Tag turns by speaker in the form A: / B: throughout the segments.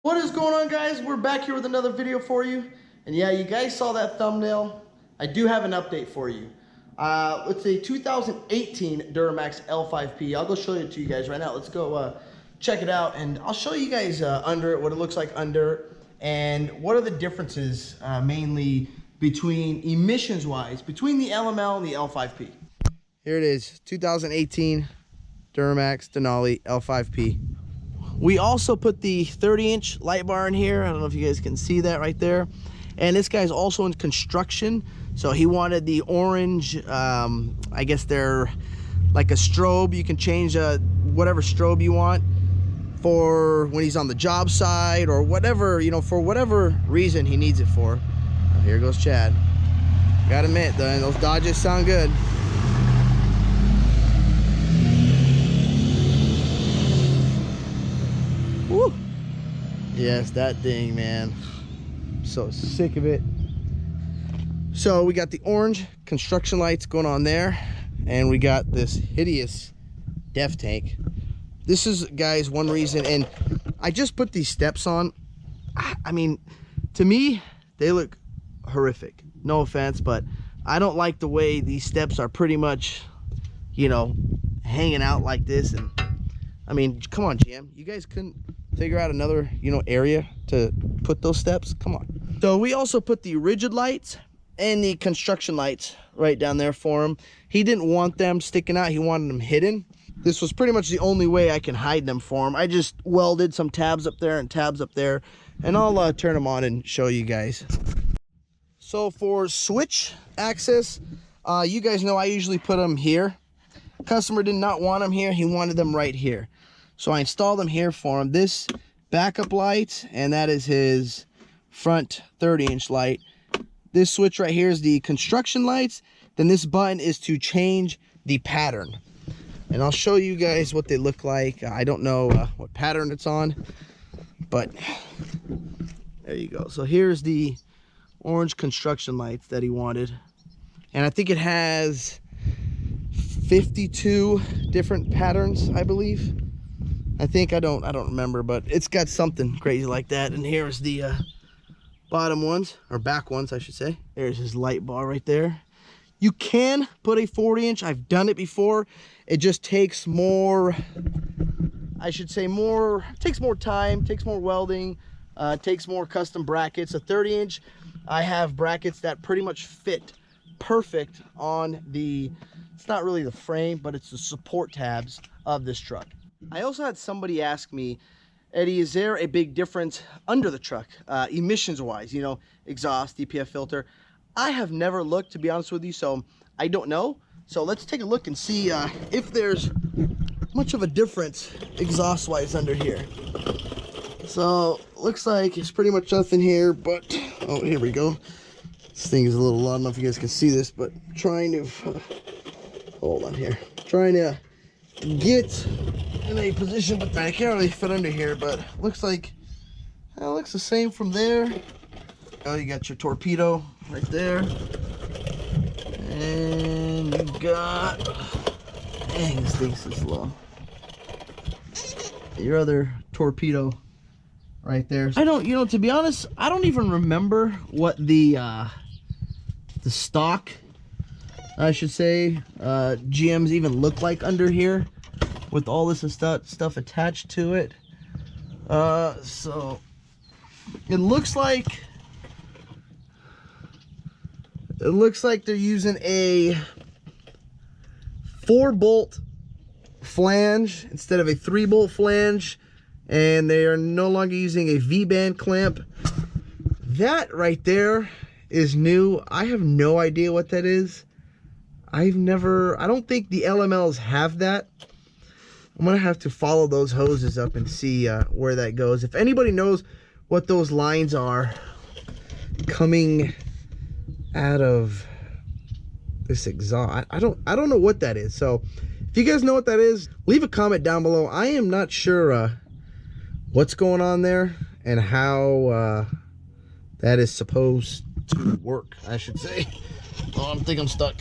A: What is going on, guys? We're back here with another video for you. And yeah, you guys saw that thumbnail. I do have an update for you. It's a 2018 Duramax L5P. I'll go show it to you guys right now. Let's go check it out. And I'll show you guys under it, what it looks like under, and what are the differences mainly between emissions-wise, between the LML and the L5P. Here it is, 2018 Duramax Denali L5P. We also put the 30-inch light bar in here. I don't know if you guys can see that right there. And this guy's also in construction, so he wanted the orange, I guess they're like a strobe. You can change whatever strobe you want for when he's on the job site or whatever, you know, for whatever reason he needs it for. Oh, here goes Chad. Gotta admit, those Dodges sound good. Woo. Yes, that thing, man. I'm so sick of it. So we got the orange construction lights going on there, and we got this hideous def tank. This is, guys, one reason, and I just put these steps on. I mean, to me, they look horrific. No offense, but I don't like the way these steps are pretty much, you know, hanging out like this. And I mean, come on, GM, you guys couldn't figure out another, you know, area to put those steps? Come on. So we also put the rigid lights and the construction lights right down there for him. He didn't want them sticking out, he wanted them hidden. This was pretty much the only way I can hide them for him. I just welded some tabs up there and tabs up there, and I'll turn them on and show you guys. So for switch access, you guys know I usually put them here. Customer did not want them here, he wanted them right here. So I installed them here for him. This backup light, and that is his front 30-inch light. This switch right here is the construction lights. Then this button is to change the pattern. And I'll show you guys what they look like. I don't know what pattern it's on, but there you go. So here's the orange construction lights that he wanted. And I think it has 52 different patterns, I believe. I think, I don't remember, but it's got something crazy like that. And here's the bottom ones, or back ones, I should say. There's his light bar right there. You can put a 40-inch. I've done it before. It just takes more, I should say more, takes more time, takes more welding, takes more custom brackets. A 30-inch, I have brackets that pretty much fit perfect on the, it's not really the frame, but it's the support tabs of this truck. I also had somebody ask me, Eddie, is there a big difference under the truck, emissions-wise, you know, exhaust, DPF filter? I have never looked, to be honest with you, so I don't know. So let's take a look and see if there's much of a difference exhaust-wise under here. So looks like it's pretty much nothing here, but, oh, here we go. This thing is a little loud. I don't know if you guys can see this, but trying to, hold on here. Trying to get in a position, but I can't really fit under here, but looks like it looks the same from there. Oh, you got your torpedo right there, and you got, dang, this thing's so slow, your other torpedo right there. I don't, you know, to be honest, I don't even remember what the stock, I should say, GMs even look like under here with all this stuff attached to it. So it looks like they're using a 4-bolt flange instead of a 3-bolt flange, and they are no longer using a V-band clamp. That right there is new. I have no idea what that is. I don't think the LMLs have that. I'm gonna have to follow those hoses up and see where that goes. If anybody knows what those lines are coming out of this exhaust, I don't know what that is. So if you guys know what that is, leave a comment down below. I am not sure what's going on there and how that is supposed to work, I should say. Oh, I think I'm stuck.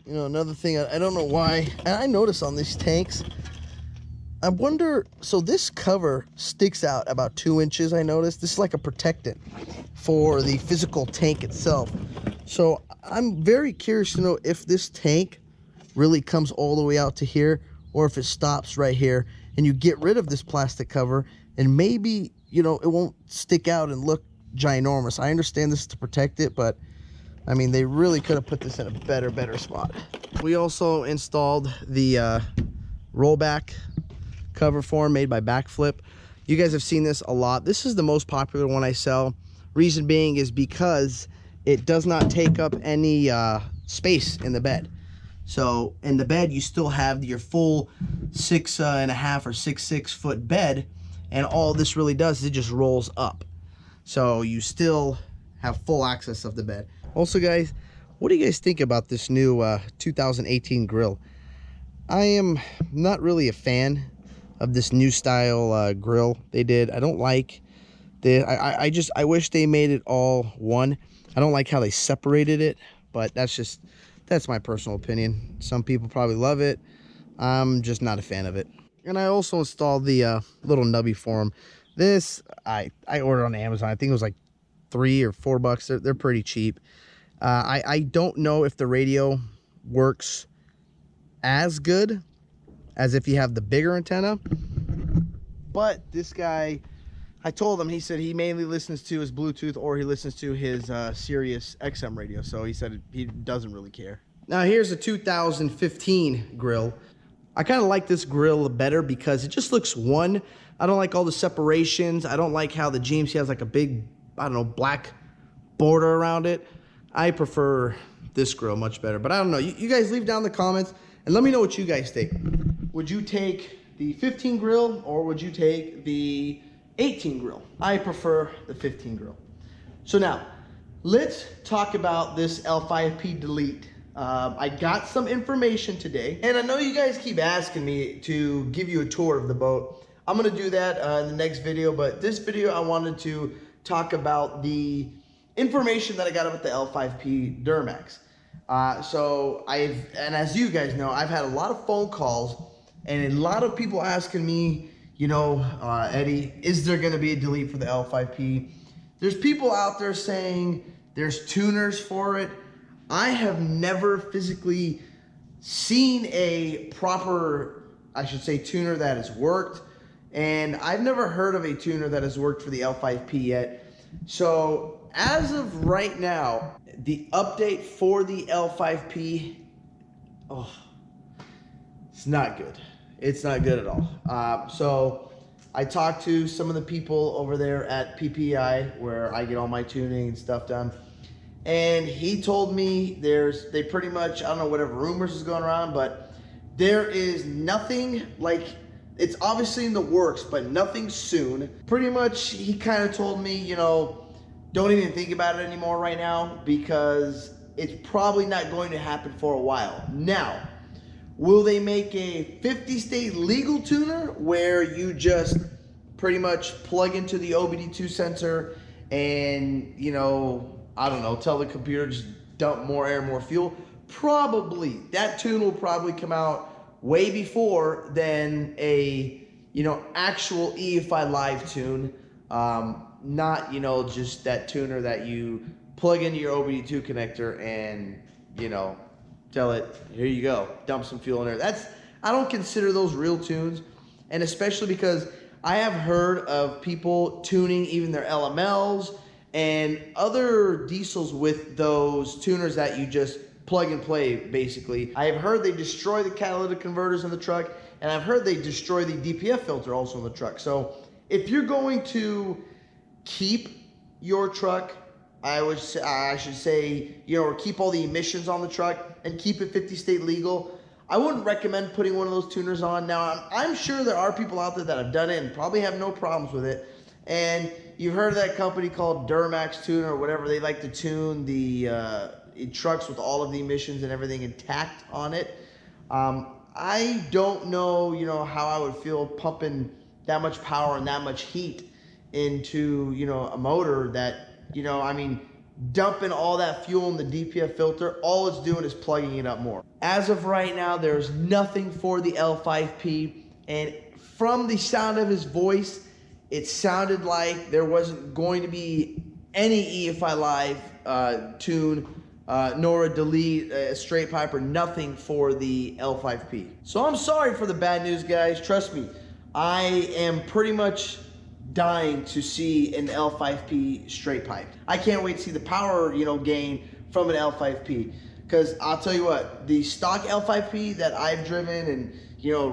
A: You know, another thing, I don't know why, and I notice on these tanks, I wonder, so this cover sticks out about 2 inches, I noticed. This is like a protectant for the physical tank itself. So I'm very curious to know if this tank really comes all the way out to here, or if it stops right here and you get rid of this plastic cover, and maybe, you know, it won't stick out and look ginormous. I understand this is to protect it, but I mean, they really could have put this in a better spot. We also installed the rollback cover form made by Backflip. You guys have seen this a lot. This is the most popular one I sell. Reason being is because it does not take up any space in the bed. So in the bed, you still have your full 6.5 or 6.6 foot bed, and all this really does is it just rolls up. So you still have full access of the bed. Also, guys, what do you guys think about this new 2018 grill? I am not really a fan of this new style grill they did. I don't like the, I wish they made it all one. I don't like how they separated it, but that's my personal opinion. Some people probably love it. I'm just not a fan of it. And I also installed the little nubby form. This I ordered on Amazon. I think it was like $3 or $4. They're pretty cheap. I don't know if the radio works as good as if you have the bigger antenna, but this guy, I told him, he said he mainly listens to his Bluetooth or he listens to his Sirius XM radio, so he said he doesn't really care. Now here's a 2015 grill. I kind of like this grill better because it just looks one. I don't like all the separations. I don't like how the GMC has like a big, I don't know, black border around it. I prefer this grill much better, but I don't know. You guys leave down in the comments and let me know what you guys think. Would you take the 15 grill or would you take the 18 grill? I prefer the 15 grill. So now, let's talk about this L5P Delete. I got some information today, and I know you guys keep asking me to give you a tour of the boat. I'm gonna do that in the next video, but this video I wanted to talk about the information that I got about the L5P Duramax. And as you guys know, I've had a lot of phone calls and a lot of people asking me, you know, Eddie, is there gonna be a delete for the L5P? There's people out there saying there's tuners for it. I have never physically seen a proper, I should say, tuner that has worked. And I've never heard of a tuner that has worked for the L5P yet. So as of right now, the update for the L5P, oh, it's not good. It's not good at all. So I talked to some of the people over there at PPI where I get all my tuning and stuff done. And he told me they pretty much, I don't know, whatever rumors is going around, but there is nothing, like, it's obviously in the works, but nothing soon. Pretty much, he kind of told me, you know, don't even think about it anymore right now because it's probably not going to happen for a while. Now, will they make a 50-state legal tuner where you just pretty much plug into the OBD2 sensor and, you know, I don't know, tell the computer just dump more air, more fuel? Probably. That tune will probably come out way before than a, you know, actual EFI live tune. Not, you know, just that tuner that you plug into your OBD2 connector and, you know, tell it, here you go, dump some fuel in there. I don't consider those real tunes, and especially because I have heard of people tuning even their LMLs and other diesels with those tuners that you just plug and play, basically. I have heard they destroy the catalytic converters in the truck, and I've heard they destroy the DPF filter also in the truck. So if you're going to keep your truck, I should say, you know, or keep all the emissions on the truck and keep it 50-state legal, I wouldn't recommend putting one of those tuners on. Now, I'm sure there are people out there that have done it and probably have no problems with it. And you've heard of that company called Duramax Tuner or whatever. They like to tune the trucks with all of the emissions and everything intact on it. I don't know, you know, how I would feel pumping that much power and that much heat into, you know, a motor that, you know, I mean, dumping all that fuel in the DPF filter, all it's doing is plugging it up more. As of right now, there's nothing for the L5P, and from the sound of his voice, it sounded like there wasn't going to be any EFI Live tune, nor a delete, a straight pipe, or nothing for the L5P. So I'm sorry for the bad news, guys. Trust me, I am pretty much dying to see an L5P straight pipe. I can't wait to see the power, gain from an L5P. Because I'll tell you what, the stock L5P that I've driven and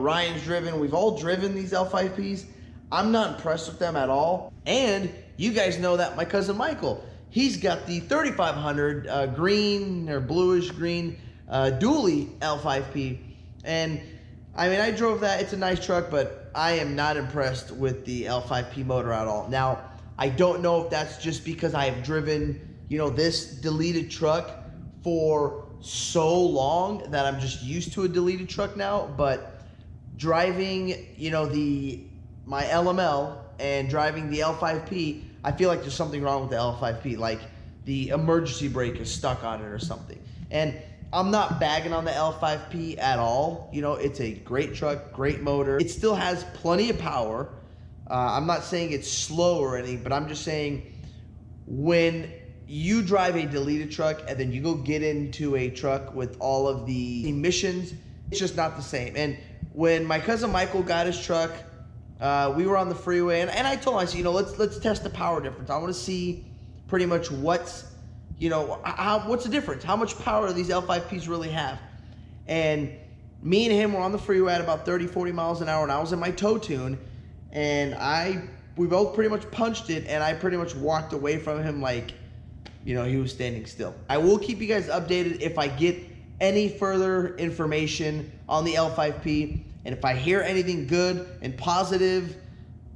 A: Ryan's driven, we've all driven these L5Ps. I'm not impressed with them at all. And you guys know that my cousin Michael, he's got the 3500 green or bluish green dually L5P. And I mean, I drove that. It's a nice truck, but I am not impressed with the L5P motor at all. Now, I don't know if that's just because I have driven, this deleted truck for so long that I'm just used to a deleted truck now, but driving, my LML and driving the L5P, I feel like there's something wrong with the L5P, like the emergency brake is stuck on it or something. And I'm not bagging on the L5P at all. It's a great truck, great motor. It still has plenty of power. I'm not saying it's slow or anything, but I'm just saying when you drive a deleted truck and then you go get into a truck with all of the emissions, it's just not the same. And when my cousin Michael got his truck, we were on the freeway, and I told him, I said, let's test the power difference. I want to see pretty much what's the difference? How much power do these L5Ps really have? And me and him were on the freeway at about 30, 40 miles an hour, and I was in my tow tune, and we both pretty much punched it, and I pretty much walked away from him like, he was standing still. I will keep you guys updated if I get any further information on the L5P, and if I hear anything good and positive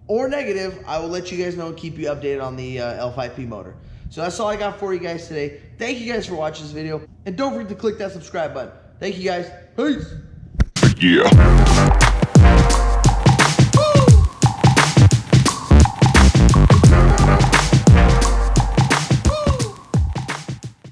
A: or negative, I will let you guys know and keep you updated on the L5P motor. So that's all I got for you guys today. Thank you guys for watching this video, and don't forget to click that subscribe button. Thank you guys. Peace.
B: Yeah.